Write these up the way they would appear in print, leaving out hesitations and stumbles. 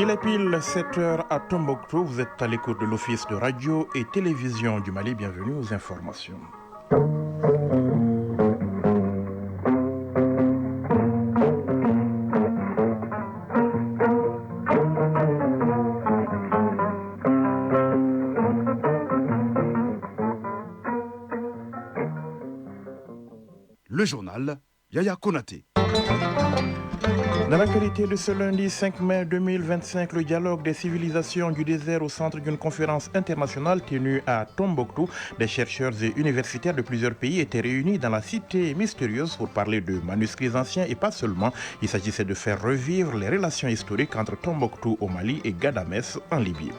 Il est pile 7 heures à Tombouctou. Vous êtes à l'écoute de l'Office de radio et télévision du Mali. Bienvenue aux informations. Le journal Yaya Konaté. Dans l'actualité de ce lundi 5 mai 2025, le dialogue des civilisations du désert au centre d'une conférence internationale tenue à Tombouctou. Des chercheurs et universitaires de plusieurs pays étaient réunis dans la cité mystérieuse pour parler de manuscrits anciens et pas seulement. Il s'agissait de faire revivre les relations historiques entre Tombouctou au Mali et Ghadamès en Libye.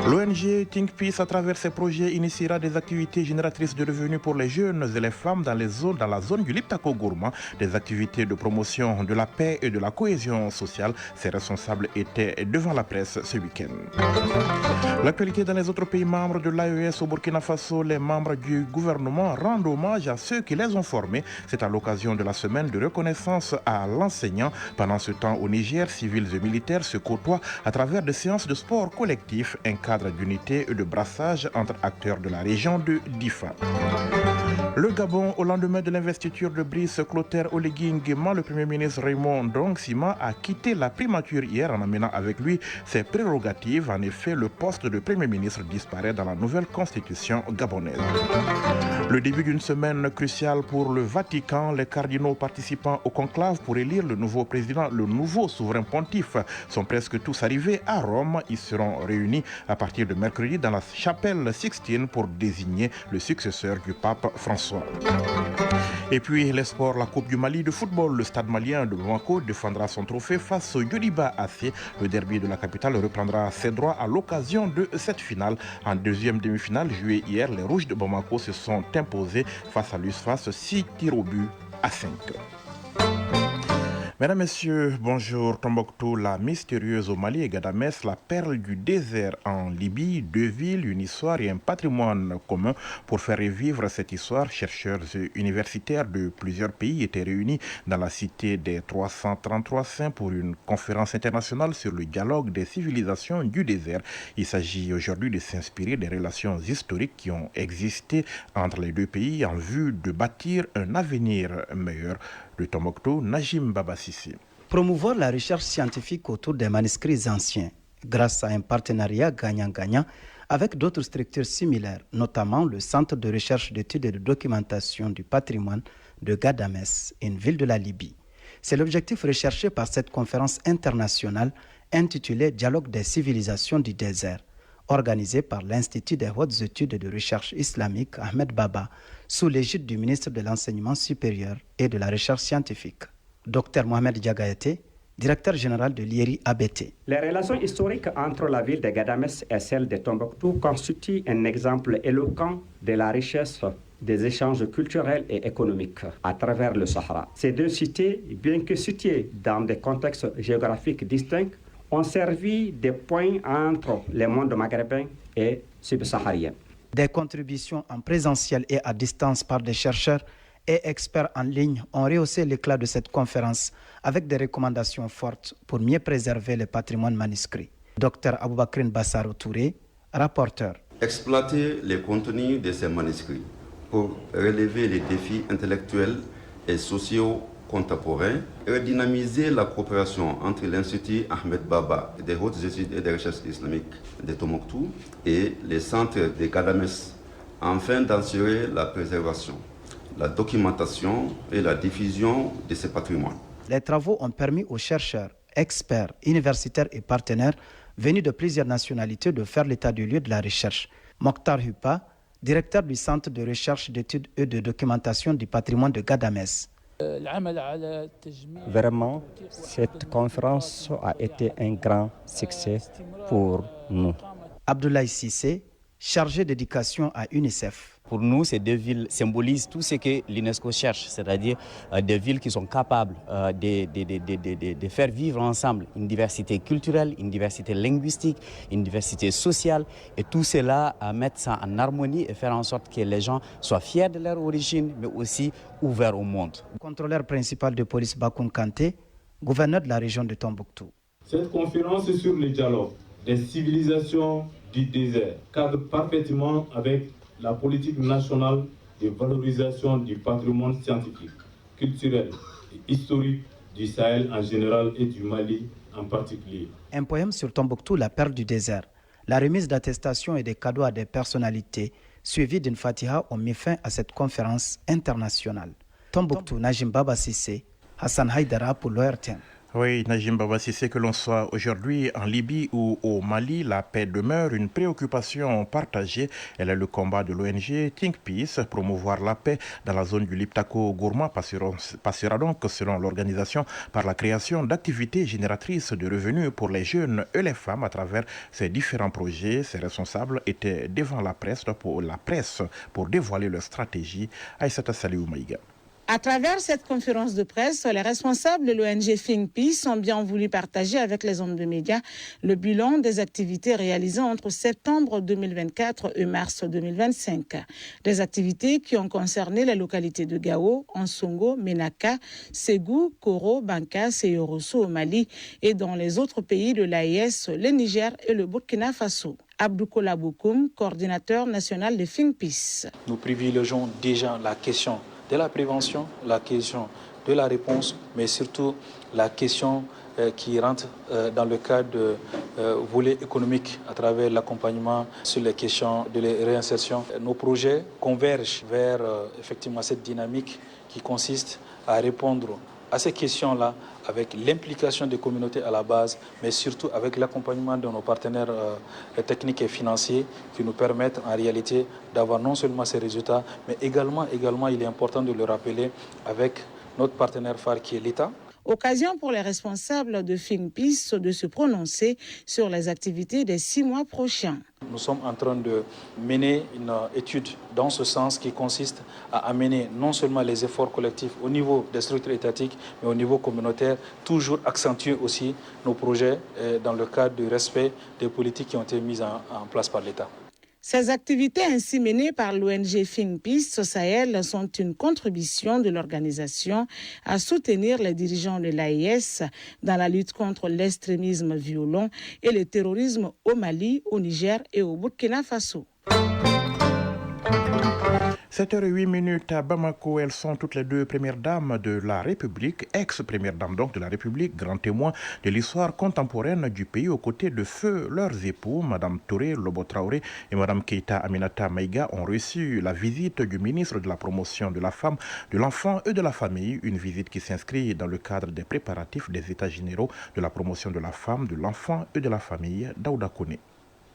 L'ONG Think Peace, à travers ses projets, initiera des activités génératrices de revenus pour les jeunes et les femmes dans la zone du Liptako-Gourma, des activités de promotion de la paix et de la cohésion sociale. Ses responsables étaient devant la presse ce week-end. L'actualité dans les autres pays membres de l'AES au Burkina Faso, les membres du gouvernement rendent hommage à ceux qui les ont formés. C'est à l'occasion de la semaine de reconnaissance à l'enseignant. Pendant ce temps, au Niger, civils et militaires se côtoient à travers des séances de sport collectif, un cadre d'unité et de brassage entre acteurs de la région de Difa. Le Gabon, au lendemain de l'investiture de Brice Clotaire Oligui Nguema, le Premier ministre Raymond Ndong Sima a quitté la primature hier en amenant avec lui ses prérogatives. En effet, le poste de Premier ministre disparaît dans la nouvelle constitution gabonaise. Le début d'une semaine cruciale pour le Vatican. Les cardinaux participant au conclave pour élire le nouveau président, le nouveau souverain pontife, sont presque tous arrivés à Rome. Ils seront réunis à partir de mercredi dans la chapelle Sixtine pour désigner le successeur du pape François. Et puis les sports, la Coupe du Mali de football. Le stade malien de Bamako défendra son trophée face au Yodiba AC. Le derby de la capitale reprendra ses droits à l'occasion de cette finale. En deuxième demi-finale jouée hier, les Rouges de Bamako se sont imposés face à l'USFAS 6 tirs au but à 5. Mesdames, Messieurs, bonjour. Tombouctou, la mystérieuse au Mali et Ghadamès, la perle du désert en Libye, deux villes, une histoire et un patrimoine commun. Pour faire revivre cette histoire, chercheurs et universitaires de plusieurs pays étaient réunis dans la cité des 333 saints pour une conférence internationale sur le dialogue des civilisations du désert. Il s'agit aujourd'hui de s'inspirer des relations historiques qui ont existé entre les deux pays en vue de bâtir un avenir meilleur. De Tombouctou, Najim Babassi. Promouvoir la recherche scientifique autour des manuscrits anciens grâce à un partenariat gagnant-gagnant avec d'autres structures similaires, notamment le Centre de recherche d'études et de documentation du patrimoine de Ghadamès, une ville de la Libye. C'est l'objectif recherché par cette conférence internationale intitulée Dialogue des civilisations du désert, organisée par l'Institut des hautes études et de recherche islamique Ahmed Baba, sous l'égide du ministre de l'Enseignement supérieur et de la Recherche scientifique. Dr Mohamed Diagaete, directeur général de l'IERI ABT. Les relations historiques entre la ville de Ghadamès et celle de Tombouctou constituent un exemple éloquent de la richesse des échanges culturels et économiques à travers le Sahara. Ces deux cités, bien que situées dans des contextes géographiques distincts, ont servi de point entre les mondes maghrébins et subsahariens. Des contributions en présentiel et à distance par des chercheurs et experts en ligne ont rehaussé l'éclat de cette conférence avec des recommandations fortes pour mieux préserver le patrimoine manuscrit. Dr Aboubakrin Bassaro Touré, rapporteur. Exploiter les contenus de ces manuscrits pour relever les défis intellectuels et sociaux contemporains, redynamiser la coopération entre l'Institut Ahmed Baba des hautes études et des recherches islamiques de Tombouctou et les centres de Ghadamès, afin d'assurer la préservation, la documentation et la diffusion de ces patrimoines. Les travaux ont permis aux chercheurs, experts, universitaires et partenaires venus de plusieurs nationalités de faire l'état du lieu de la recherche. Mokhtar Hupa, directeur du Centre de recherche d'études et de documentation du patrimoine de Ghadamès. Vraiment, cette conférence a été un grand succès pour nous. Abdoulaye Sissé, chargé d'éducation à UNICEF. Pour nous, ces deux villes symbolisent tout ce que l'UNESCO cherche, c'est-à-dire des villes qui sont capables de faire vivre ensemble une diversité culturelle, une diversité linguistique, une diversité sociale, et tout cela à mettre ça en harmonie et faire en sorte que les gens soient fiers de leur origine, mais aussi ouverts au monde. Contrôleur principal de police Bakoum Kanté, gouverneur de la région de Tombouctou. Cette conférence sur le dialogue des civilisations du désert cadre parfaitement avec la politique nationale de valorisation du patrimoine scientifique, culturel et historique du Sahel en général et du Mali en particulier. Un poème sur Tombouctou, la perle du désert. La remise d'attestations et des cadeaux à des personnalités, suivie d'une fatiha, ont mis fin à cette conférence internationale. Tombouctou, Najim Baba Sissé, Hassan Haïdara pour l'ORTN. Oui, Najim Baba Sissé, que l'on soit aujourd'hui en Libye ou au Mali, la paix demeure une préoccupation partagée. Elle est le combat de l'ONG Think Peace. Promouvoir la paix dans la zone du Liptako-Gourma passera donc, selon l'organisation, par la création d'activités génératrices de revenus pour les jeunes et les femmes à travers ces différents projets. Ces responsables étaient devant la presse pour dévoiler leur stratégie. Aïssata Saliou Maïga. À travers cette conférence de presse, les responsables de l'ONG Think Peace ont bien voulu partager avec les hommes de médias le bilan des activités réalisées entre septembre 2024 et mars 2025. Des activités qui ont concerné les localités de Gao, Ansongo, Menaka, Ségou, Koro, Bankas et Yorosso au Mali et dans les autres pays de l'AES, le Niger et le Burkina Faso. Abdoukola Boukoum, coordinateur national de Think Peace. Nous privilégions déjà la question de la prévention, la question de la réponse, mais surtout la question qui rentre dans le cadre de volet économique à travers l'accompagnement sur les questions de la réinsertion. Nos projets convergent vers effectivement cette dynamique qui consiste à répondre à ces questions-là avec l'implication des communautés à la base, mais surtout avec l'accompagnement de nos partenaires techniques et financiers qui nous permettent en réalité d'avoir non seulement ces résultats, mais également il est important de le rappeler avec notre partenaire phare qui est l'État. Occasion pour les responsables de Think Peace de se prononcer sur les activités des 6 mois prochains. Nous sommes en train de mener une étude dans ce sens qui consiste à amener non seulement les efforts collectifs au niveau des structures étatiques, mais au niveau communautaire, toujours accentuer aussi nos projets dans le cadre du respect des politiques qui ont été mises en place par l'État. Ces activités ainsi menées par l'ONG Think Peace au Sahel sont une contribution de l'organisation à soutenir les dirigeants de l'AES dans la lutte contre l'extrémisme violent et le terrorisme au Mali, au Niger et au Burkina Faso. 7h08 à Bamako, elles sont toutes les deux premières dames de la République, ex-premières dames donc de la République, grands témoins de l'histoire contemporaine du pays aux côtés de feu leurs époux, Madame Touré Lobo Traoré et Madame Keita Aminata Maïga ont reçu la visite du ministre de la Promotion de la Femme, de l'Enfant et de la Famille, une visite qui s'inscrit dans le cadre des préparatifs des États généraux de la promotion de la femme, de l'enfant et de la famille, Daouda Koné.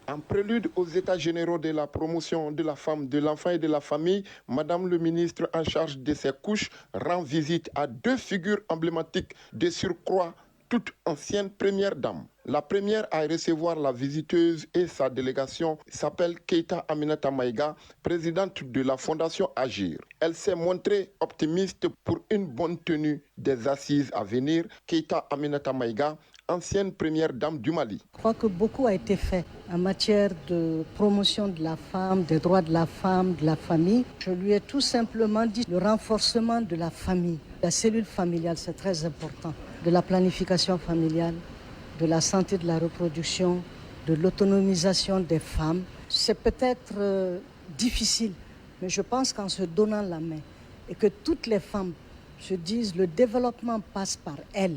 En prélude aux États généraux de la promotion de la femme, de l'enfant et de la famille, Madame le ministre en charge de ces couches rend visite à 2 figures emblématiques de surcroît, toutes anciennes premières dames. La première à recevoir la visiteuse et sa délégation s'appelle Keita Aminata Maïga, présidente de la Fondation Agir. Elle s'est montrée optimiste pour une bonne tenue des assises à venir. Keita Aminata Maïga, ancienne première dame du Mali. Je crois que beaucoup a été fait en matière de promotion de la femme, des droits de la femme, de la famille. Je lui ai tout simplement dit le renforcement de la famille. La cellule familiale, c'est très important. De la planification familiale, de la santé de la reproduction, de l'autonomisation des femmes. C'est peut-être difficile, mais je pense qu'en se donnant la main et que toutes les femmes se disent le développement passe par elles,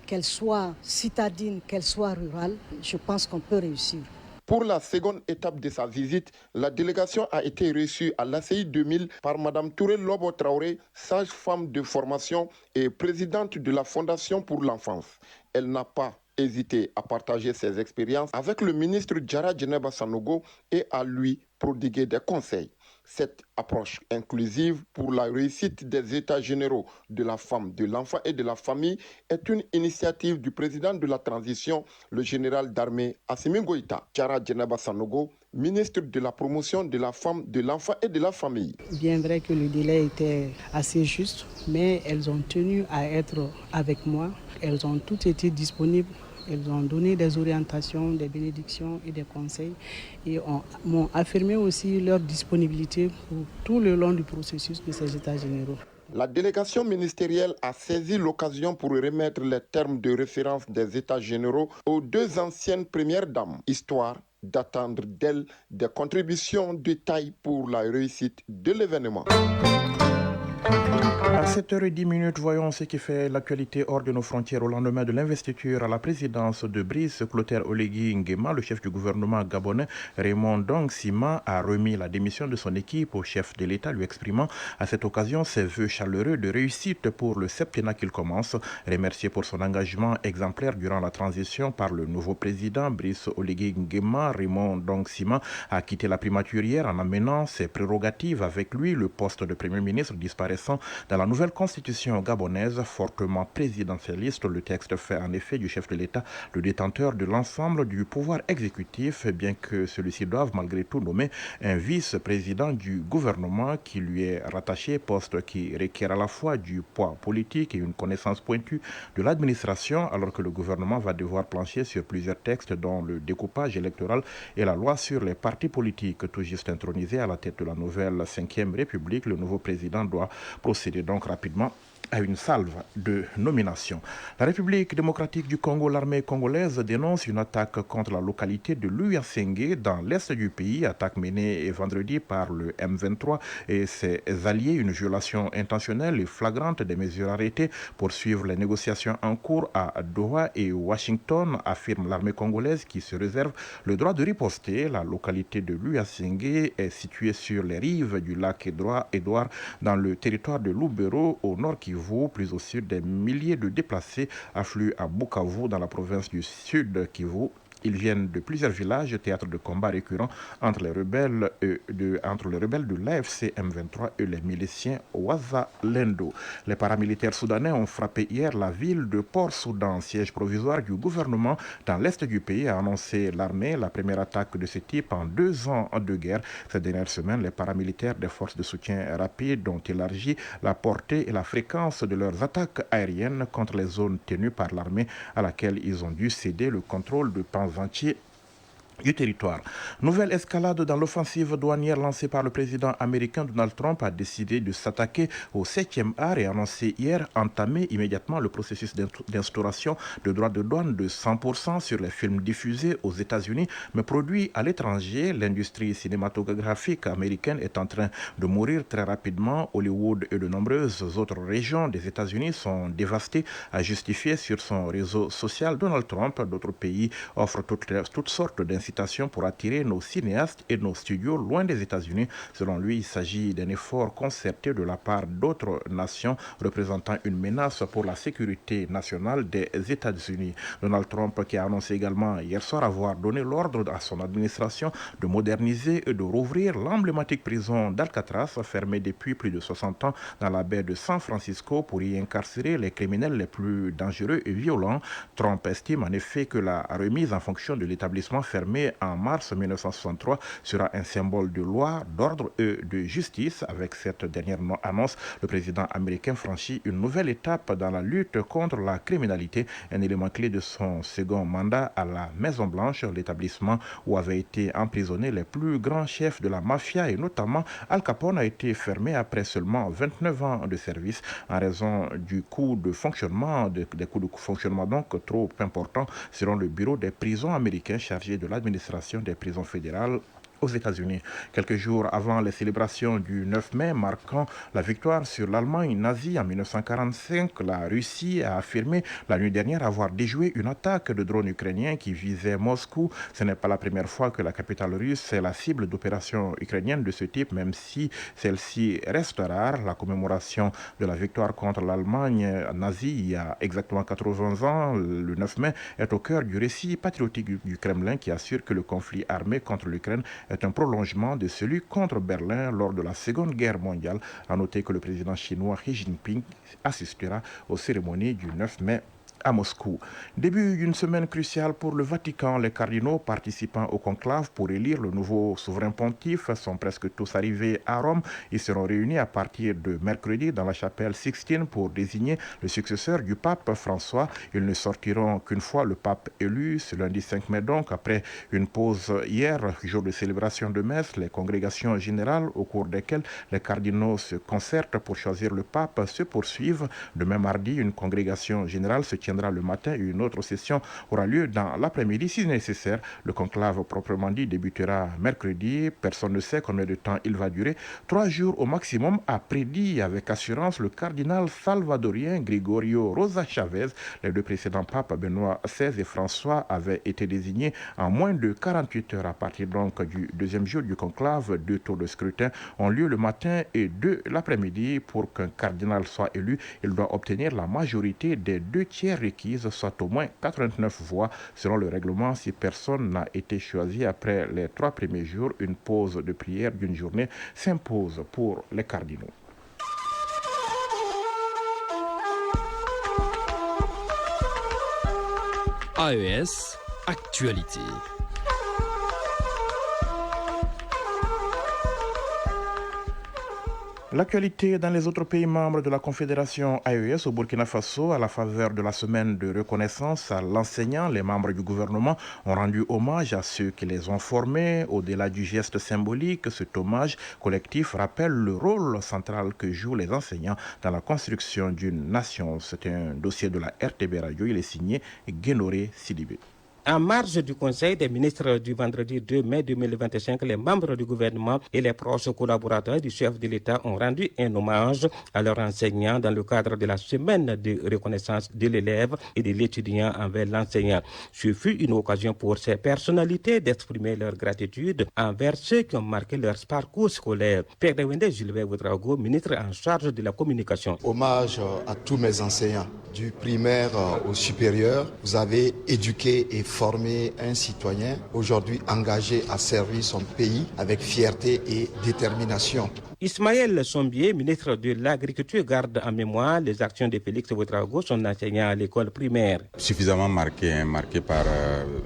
qu'elle soit citadine, qu'elle soit rurale, je pense qu'on peut réussir. Pour la seconde étape de sa visite, la délégation a été reçue à l'ACI 2000 par Mme Touré Lobo Traoré, sage-femme de formation et présidente de la Fondation pour l'enfance. Elle n'a pas hésité à partager ses expériences avec le ministre Djara Djeneba Sanogo et à lui prodiguer des conseils. Cette approche inclusive pour la réussite des États généraux de la femme, de l'enfant et de la famille est une initiative du président de la transition, le général d'armée Assimi Goïta. Djara Djeneba Sanogo, ministre de la promotion de la femme, de l'enfant et de la famille. Bien vrai que le délai était assez juste, mais elles ont tenu à être avec moi. Elles ont toutes été disponibles. Elles ont donné des orientations, des bénédictions et des conseils et m'ont affirmé aussi leur disponibilité pour tout le long du processus de ces États généraux. La délégation ministérielle a saisi l'occasion pour remettre les termes de référence des États généraux aux deux anciennes premières dames, histoire d'attendre d'elles des contributions de taille pour la réussite de l'événement. À 7h10, voyons ce qui fait l'actualité hors de nos frontières au lendemain de l'investiture à la présidence de Brice Clotaire Oligui Nguema. Le chef du gouvernement gabonais, Raymond Dong Sima, a remis la démission de son équipe au chef de l'État, lui exprimant à cette occasion ses vœux chaleureux de réussite pour le septennat qu'il commence. Remercié pour son engagement exemplaire durant la transition par le nouveau président Brice Oligui Nguema, Raymond Dong Sima a quitté la primature hier en amenant ses prérogatives avec lui, le poste de Premier ministre disparaissant dans la nouvelle constitution gabonaise fortement présidentialiste. Le texte fait en effet du chef de l'État le détenteur de l'ensemble du pouvoir exécutif, bien que celui-ci doive malgré tout nommer un vice-président du gouvernement qui lui est rattaché, poste qui requiert à la fois du poids politique et une connaissance pointue de l'administration, alors que le gouvernement va devoir plancher sur plusieurs textes dont le découpage électoral et la loi sur les partis politiques. Tout juste intronisé à la tête de la nouvelle 5e République, le nouveau président doit procéder donc rapidement à une salve de nominations. La République démocratique du Congo, l'armée congolaise dénonce une attaque contre la localité de Luyasengue dans l'est du pays, attaque menée vendredi par le M23 et ses alliés, une violation intentionnelle et flagrante des mesures arrêtées pour suivre les négociations en cours à Doha et Washington, affirme l'armée congolaise qui se réserve le droit de riposter. La localité de Luyasengue est située sur les rives du lac Édouard dans le territoire de Lubero au nord Kivu. Plus au sud, des milliers de déplacés affluent à Bukavu dans la province du sud Kivu. Ils viennent de plusieurs villages, théâtre de combats récurrents entre les rebelles de l'AFC M23 et les miliciens Wazalendo. Les paramilitaires soudanais ont frappé hier la ville de Port-Soudan, siège provisoire du gouvernement dans l'est du pays, a annoncé l'armée, la première attaque de ce type en 2 ans de guerre. Cette dernière semaine, les paramilitaires des forces de soutien rapide ont élargi la portée et la fréquence de leurs attaques aériennes contre les zones tenues par l'armée à laquelle ils ont dû céder le contrôle de pans entiers du territoire. Nouvelle escalade dans l'offensive douanière lancée par le président américain Donald Trump a décidé de s'attaquer au 7e art et annoncé hier entamer immédiatement le processus d'instauration de droits de douane de 100% sur les films diffusés aux États-Unis mais produits à l'étranger. L'industrie cinématographique américaine est en train de mourir très rapidement. Hollywood et de nombreuses autres régions des États-Unis sont dévastées, a justifié sur son réseau social Donald Trump. D'autres pays offrent toutes sortes d'incitations pour attirer nos cinéastes et nos studios loin des États-Unis. Selon lui, il s'agit d'un effort concerté de la part d'autres nations représentant une menace pour la sécurité nationale des États-Unis. Donald Trump qui a annoncé également hier soir avoir donné l'ordre à son administration de moderniser et de rouvrir l'emblématique prison d'Alcatraz, fermée depuis plus de 60 ans dans la baie de San Francisco pour y incarcérer les criminels les plus dangereux et violents. Trump estime en effet que la remise en fonction de l'établissement fermé en mars 1963 sera un symbole de loi, d'ordre et de justice. Avec cette dernière annonce, le président américain franchit une nouvelle étape dans la lutte contre la criminalité, un élément clé de son second mandat à la Maison-Blanche, l'établissement où avaient été emprisonnés les plus grands chefs de la mafia et notamment Al Capone a été fermé après seulement 29 ans de service en raison du coût de fonctionnement, des coûts de fonctionnement donc trop importants selon le bureau des prisons américains chargé de l'administration des prisons fédérales aux États-Unis. Quelques jours avant les célébrations du 9 mai marquant la victoire sur l'Allemagne nazie en 1945, la Russie a affirmé la nuit dernière avoir déjoué une attaque de drones ukrainiens qui visait Moscou. Ce n'est pas la première fois que la capitale russe est la cible d'opérations ukrainiennes de ce type, même si celle-ci reste rare. La commémoration de la victoire contre l'Allemagne nazie il y a exactement 80 ans, le 9 mai, est au cœur du récit patriotique du Kremlin qui assure que le conflit armé contre l'Ukraine est un prolongement de celui contre Berlin lors de la Seconde Guerre mondiale. À noter que le président chinois Xi Jinping assistera aux cérémonies du 9 mai à Moscou. Début d'une semaine cruciale pour le Vatican. Les cardinaux participant au conclave pour élire le nouveau souverain pontife sont presque tous arrivés à Rome. Ils seront réunis à partir de mercredi dans la chapelle Sixtine pour désigner le successeur du pape François. Ils ne sortiront qu'une fois le pape élu, ce lundi 5 mai donc, après une pause hier, jour de célébration de messe. Les congrégations générales au cours desquelles les cardinaux se concertent pour choisir le pape se poursuivent. Demain mardi, une congrégation générale se tiendra le matin et une autre session aura lieu dans l'après-midi si nécessaire. Le conclave proprement dit débutera mercredi. Personne ne sait combien de temps il va durer. 3 jours au maximum, a prédit avec assurance le cardinal salvadorien Gregorio Rosa Chavez. Les deux précédents papes, Benoît XVI et François, avaient été désignés en moins de 48 heures. À partir donc du deuxième jour du conclave, 2 tours de scrutin ont lieu le matin et 2 l'après-midi. Pour qu'un cardinal soit élu, il doit obtenir la majorité des 2 tiers requises, soit au moins 89 voix. Selon le règlement, si personne n'a été choisi après les 3 premiers jours, une pause de prière d'une journée s'impose pour les cardinaux. AES Actualité. L'actualité dans les autres pays membres de la Confédération AES au Burkina Faso, à la faveur de la semaine de reconnaissance à l'enseignant, les membres du gouvernement ont rendu hommage à ceux qui les ont formés. Au-delà du geste symbolique, cet hommage collectif rappelle le rôle central que jouent les enseignants dans la construction d'une nation. C'est un dossier de la RTB Radio. Il est signé Guénoré Sidibé. En marge du Conseil des ministres du vendredi 2 mai 2025, les membres du gouvernement et les proches collaborateurs du chef de l'État ont rendu un hommage à leurs enseignants dans le cadre de la semaine de reconnaissance de l'élève et de l'étudiant envers l'enseignant. Ce fut une occasion pour ces personnalités d'exprimer leur gratitude envers ceux qui ont marqué leur parcours scolaire. Père Dewende Gilbert Ouedraogo, ministre en charge de la communication. Hommage à tous mes enseignants, du primaire au supérieur. Vous avez éduqué et formé un citoyen aujourd'hui engagé à servir son pays avec fierté et détermination. Ismaël Sombier, ministre de l'Agriculture, garde en mémoire les actions de Félix Ouedraogo, son enseignant à l'école primaire. Suffisamment marqué par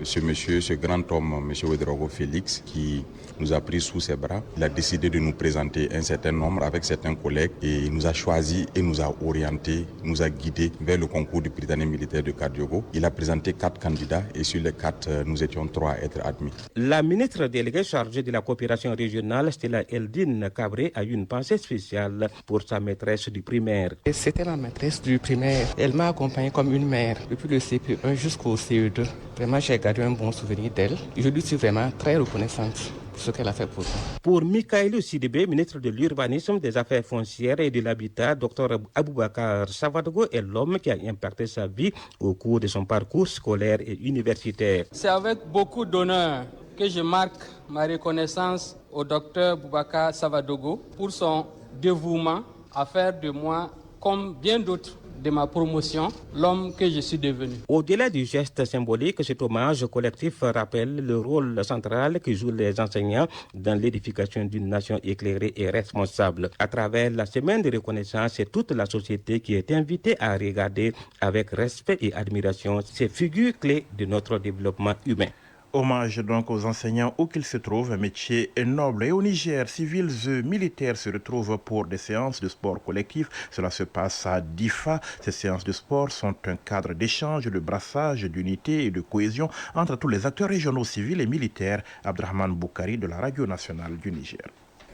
ce monsieur, ce grand homme, M. Ouedraogo Félix, qui nous a pris sous ses bras. Il a décidé de nous présenter un certain nombre avec certains collègues et il nous a choisis et nous a orientés, nous a guidés vers le concours du Britannique militaire de Kadiogo. Il a présenté 4 candidats et sur les 4, nous étions 3 à être admis. La ministre déléguée chargée de la coopération régionale, Stella Eldine Cabré, a eu une pensée spéciale pour sa maîtresse du primaire. C'était la maîtresse du primaire. Elle m'a accompagné comme une mère depuis le CP1 jusqu'au CE2. Vraiment, j'ai gardé un bon souvenir d'elle. Je lui suis vraiment très reconnaissante pour ce qu'elle a fait pour moi. Pour Mikaël Sidibé, ministre de l'Urbanisme, des Affaires foncières et de l'Habitat, Dr Aboubakar Savadogo est l'homme qui a impacté sa vie au cours de son parcours scolaire et universitaire. C'est avec beaucoup d'honneur que je marque ma reconnaissance au docteur Boubacar Savadogo pour son dévouement à faire de moi, comme bien d'autres de ma promotion, l'homme que je suis devenu. Au-delà du geste symbolique, cet hommage collectif rappelle le rôle central que jouent les enseignants dans l'édification d'une nation éclairée et responsable. À travers la semaine de reconnaissance, c'est toute la société qui est invitée à regarder avec respect et admiration ces figures clés de notre développement humain. Hommage donc aux enseignants où qu'ils se trouvent, un métier noble. Et au Niger, civils et militaires se retrouvent pour des séances de sport collectif. Cela se passe à Difa. Ces séances de sport sont un cadre d'échange, de brassage, d'unité et de cohésion entre tous les acteurs régionaux civils et militaires. Abdrahman Boukari de la Radio nationale du Niger.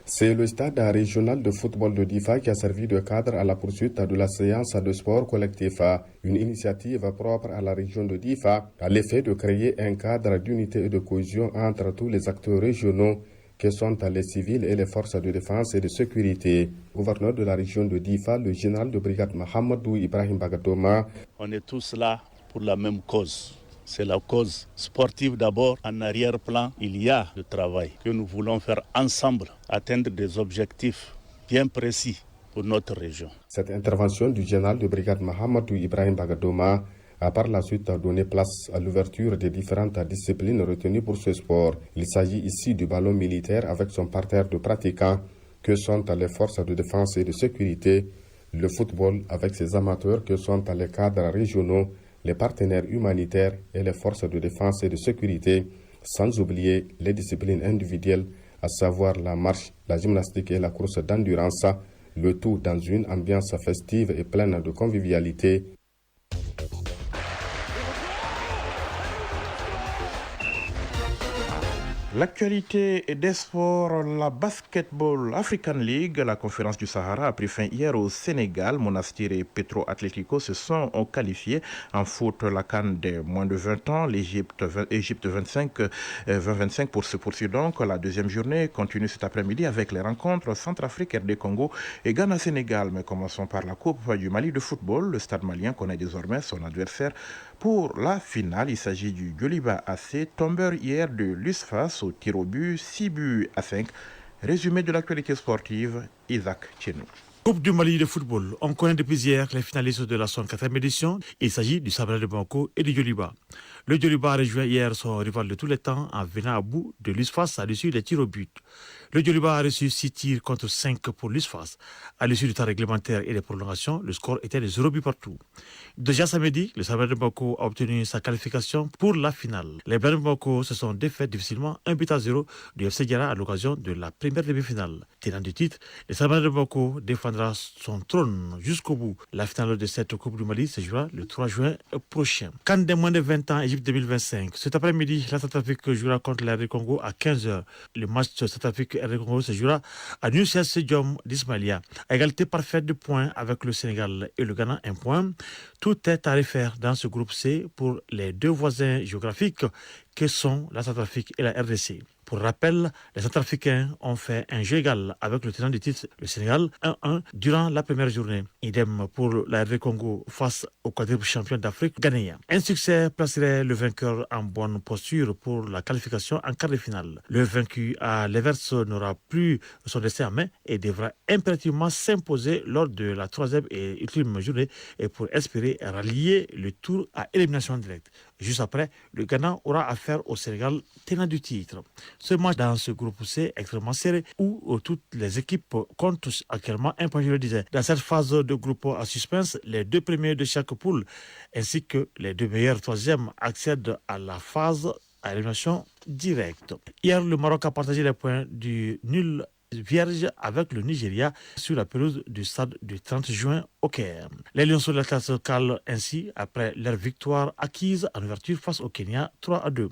C'est le stade régional de football de Difa qui a servi de cadre à la poursuite de la séance de sport collectif. Une initiative propre à la région de Difa a l'effet de créer un cadre d'unité et de cohésion entre tous les acteurs régionaux que sont les civils et les forces de défense et de sécurité. Gouverneur de la région de Difa, le général de brigade Mohamedou Ibrahim Bagatoma. On est tous là pour la même cause. C'est la cause sportive d'abord. En arrière-plan, il y a le travail que nous voulons faire ensemble, atteindre des objectifs bien précis pour notre région. Cette intervention du général de brigade Mohamedou Ibrahim Bagadoma a par la suite donné place à l'ouverture des différentes disciplines retenues pour ce sport. Il s'agit ici du ballon militaire avec son parterre de pratiquants que sont les forces de défense et de sécurité, le football avec ses amateurs que sont les cadres régionaux, les partenaires humanitaires et les forces de défense et de sécurité, sans oublier les disciplines individuelles, à savoir la marche, la gymnastique et la course d'endurance, le tout dans une ambiance festive et pleine de convivialité. L'actualité des sports, la Basketball African League, la conférence du Sahara a pris fin hier au Sénégal. Monastir et Petro Atlético se sont qualifiés. En foot, la CAN des moins de 20 ans, l'Égypte 2025 se poursuit donc. La deuxième journée continue cet après-midi avec les rencontres Centrafrique, RD Congo et Ghana-Sénégal. Mais commençons par la Coupe du Mali de football. Le Stade malien connaît désormais son adversaire pour la finale. Il s'agit du Djoliba AC, tombeur hier de l'USFAS au tir au but, 6 buts à 5. Résumé de l'actualité sportive, Isaac Tchenou. Coupe du Mali de football. On connaît depuis hier les finalistes de la 64e édition. Il s'agit du Sabra de Bamako et du Djoliba. Le Djoliba a rejoint hier son rival de tous les temps en venant à bout de l'USFAS à l'issue des tirs au but. Le Djoliba a reçu 6 tirs contre 5 pour l'USFAS. À l'issue du temps réglementaire et des prolongations, le score était de 0 but partout. Déjà samedi, le Sabra de Bamako a obtenu sa qualification pour la finale. Les Blancs de Bamako se sont défaits difficilement 1 but à 0 du FC Diarra à l'occasion de la première demi-finale. Tenant du titre, le Sabra de Bamako défendra son trône jusqu'au bout. La finale de cette Coupe du Mali se jouera le 3 juin prochain. CAN des moins de 20 ans, Égypte 2025. Cet après-midi, la Centrafrique jouera contre la RD Congo à 15h. Le match Centrafrique-RD Congo se jouera à Nussia Stadium d'Ismaïlia. À égalité parfaite de points avec le Sénégal et le Ghana, 1 point. Tout est à refaire dans ce groupe C pour les deux voisins géographiques que sont la Centrafrique et la RDC. Pour rappel, les Centrafricains ont fait un jeu égal avec le tenant du titre, le Sénégal, 1-1 durant la première journée. Idem pour la RD Congo face au quadruple champion d'Afrique ghanéen. Un succès placerait le vainqueur en bonne posture pour la qualification en quart de finale. Le vaincu à l'inverse n'aura plus son destin en main et devra impérativement s'imposer lors de la troisième et ultime journée et pour espérer rallier le tour à élimination directe. Juste après, le Ghana aura affaire au Sénégal tenant du titre. Ce match dans ce groupe C extrêmement serré où toutes les équipes comptent actuellement un point, je le disais. Dans cette phase de groupe à suspense, les deux premiers de chaque poule ainsi que les deux meilleurs troisièmes accèdent à la phase à élimination directe. Hier, le Maroc a partagé les points du nul vierge avec le Nigeria sur la pelouse du stade du 30 juin au Caire. Les Lionceaux de l'Atlas se calent ainsi après leur victoire acquise en ouverture face au Kenya 3-2.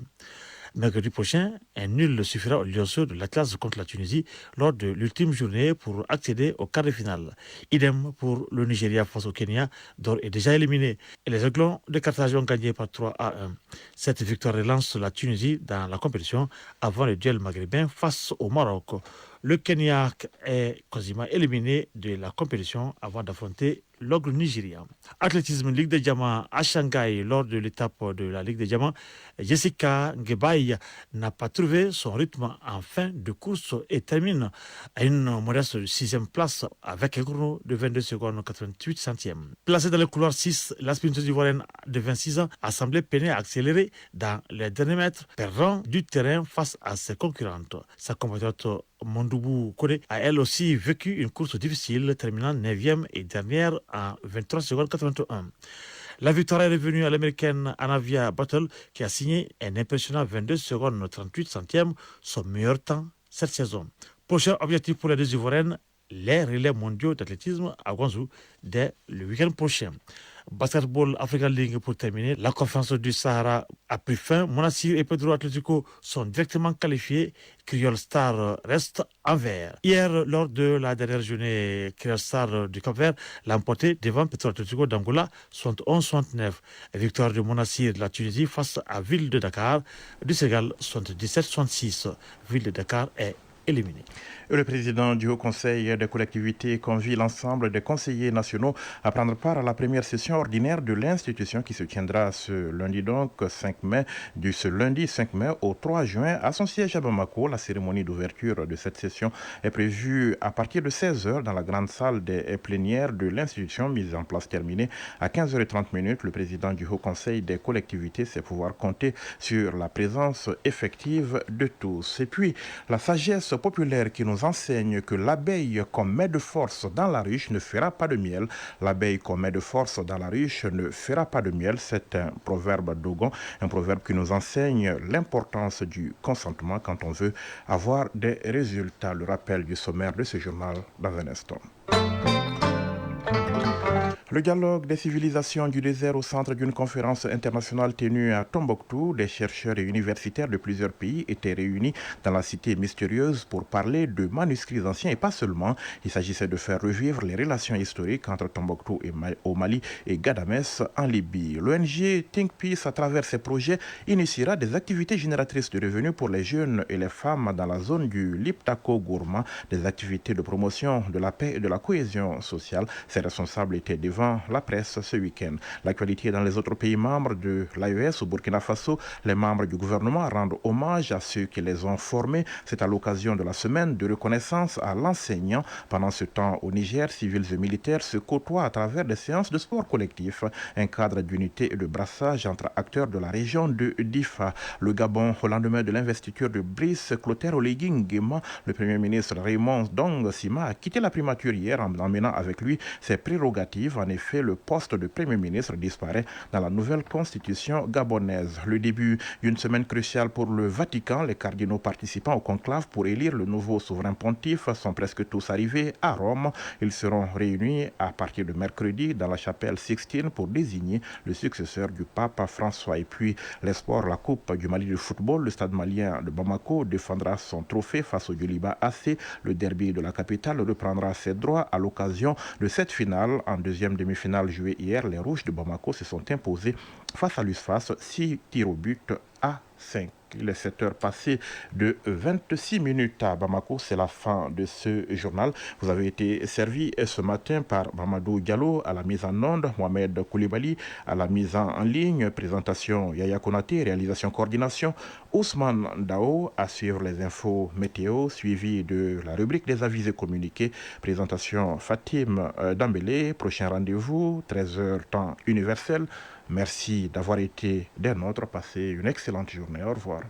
Mercredi prochain, un nul suffira aux Lionceaux de l'Atlas contre la Tunisie lors de l'ultime journée pour accéder au quart de finale. Idem pour le Nigeria face au Kenya, d'ores et déjà éliminé. Et les Aiglons de Carthage ont gagné par 3-1. Cette victoire relance la Tunisie dans la compétition avant le duel maghrébin face au Maroc. Le Kenya est quasiment éliminé de la compétition avant d'affronter l'ogre nigérian. Athlétisme Ligue des Diamants à Shanghai. Lors de l'étape de la Ligue des Diamants, Jessica Ngebaï n'a pas trouvé son rythme en fin de course et termine à une modeste 6e place avec un chrono de 22 secondes 88 centièmes. Placée dans le couloir 6, la sprinteuse ivoirienne de 26 ans a semblé peiner à accélérer dans les derniers mètres, perdant du terrain face à ses concurrentes. Sa compatriote Mondoubou Kone a elle aussi vécu une course difficile, terminant 9e et dernière en 23 secondes 81. La victoire est revenue à l'américaine Anavia Battle qui a signé un impressionnant 22 secondes 38 centièmes, son meilleur temps cette saison. Prochain objectif pour les deux Ivoiriennes, les relais mondiaux d'athlétisme à Guangzhou dès le week-end prochain. Basketball African League pour terminer. La conférence du Sahara a pris fin. Monastir et Pedro Atlético sont directement qualifiés. Criol Star reste en vert. Hier, lors de la dernière journée, Criol Star du Cap-Vert l'a emporté devant Pedro Atlético d'Angola 71-69. Victoire de Monastir de la Tunisie face à Ville de Dakar du Sénégal 77-66. Ville de Dakar est éliminé. Le président du Haut Conseil des collectivités convie l'ensemble des conseillers nationaux à prendre part à la première session ordinaire de l'institution qui se tiendra ce lundi 5 mai au 3 juin à son siège à Bamako. La cérémonie d'ouverture de cette session est prévue à partir de 16h dans la grande salle des plénières de l'institution, mise en place terminée à 15h30. Le président du Haut Conseil des collectivités sait pouvoir compter sur la présence effective de tous. Et puis, la sagesse populaire qui nous enseigne que l'abeille qu'on met de force dans la ruche ne fera pas de miel. L'abeille qu'on met de force dans la ruche ne fera pas de miel. C'est un proverbe dogon, un proverbe qui nous enseigne l'importance du consentement quand on veut avoir des résultats. Le rappel du sommaire de ce journal dans un instant. Le dialogue des civilisations du désert au centre d'une conférence internationale tenue à Tombouctou, des chercheurs et universitaires de plusieurs pays étaient réunis dans la cité mystérieuse pour parler de manuscrits anciens et pas seulement. Il s'agissait de faire revivre les relations historiques entre Tombouctou au Mali et Ghadamès en Libye. L'ONG Think Peace, à travers ses projets, initiera des activités génératrices de revenus pour les jeunes et les femmes dans la zone du Liptako-Gourma, des activités de promotion de la paix et de la cohésion sociale. Ces responsables étaient devant la presse ce week-end. L'actualité dans les autres pays membres de l'AES au Burkina Faso, les membres du gouvernement rendent hommage à ceux qui les ont formés. C'est à l'occasion de la semaine de reconnaissance à l'enseignant. Pendant ce temps, au Niger, civils et militaires se côtoient à travers des séances de sport collectif, un cadre d'unité et de brassage entre acteurs de la région de Difa. Le Gabon, au lendemain de l'investiture de Brice Clotaire Oligui Nguema, le Premier ministre Raymond Dong Sima a quitté la primature hier en emmenant avec lui ses prérogatives. En effet, le poste de Premier ministre disparaît dans la nouvelle constitution gabonaise. Le début d'une semaine cruciale pour le Vatican. Les cardinaux participants au conclave pour élire le nouveau souverain pontife sont presque tous arrivés à Rome. Ils seront réunis à partir de mercredi dans la chapelle Sixtine pour désigner le successeur du pape François. Et puis, les sports, la Coupe du Mali de football, le stade malien de Bamako défendra son trophée face au Djoliba AC. Le derby de la capitale reprendra ses droits à l'occasion de cette finale. En deuxième demi-finale jouée hier, les Rouges de Bamako se sont imposés face à l'USFAS, 6 tirs au but à 5. Il est 7 heures passées de 26 minutes à Bamako. C'est la fin de ce journal. Vous avez été servi ce matin par Mamadou Diallo à la mise en onde, Mohamed Koulibaly à la mise en ligne, présentation Yaya Konaté, réalisation coordination, Ousmane Dao, à suivre les infos météo, suivi de la rubrique des avis et communiqués, présentation Fatim Dambélé, prochain rendez-vous, 13h temps universel. Merci d'avoir été des nôtres. Passez une excellente journée. Au revoir.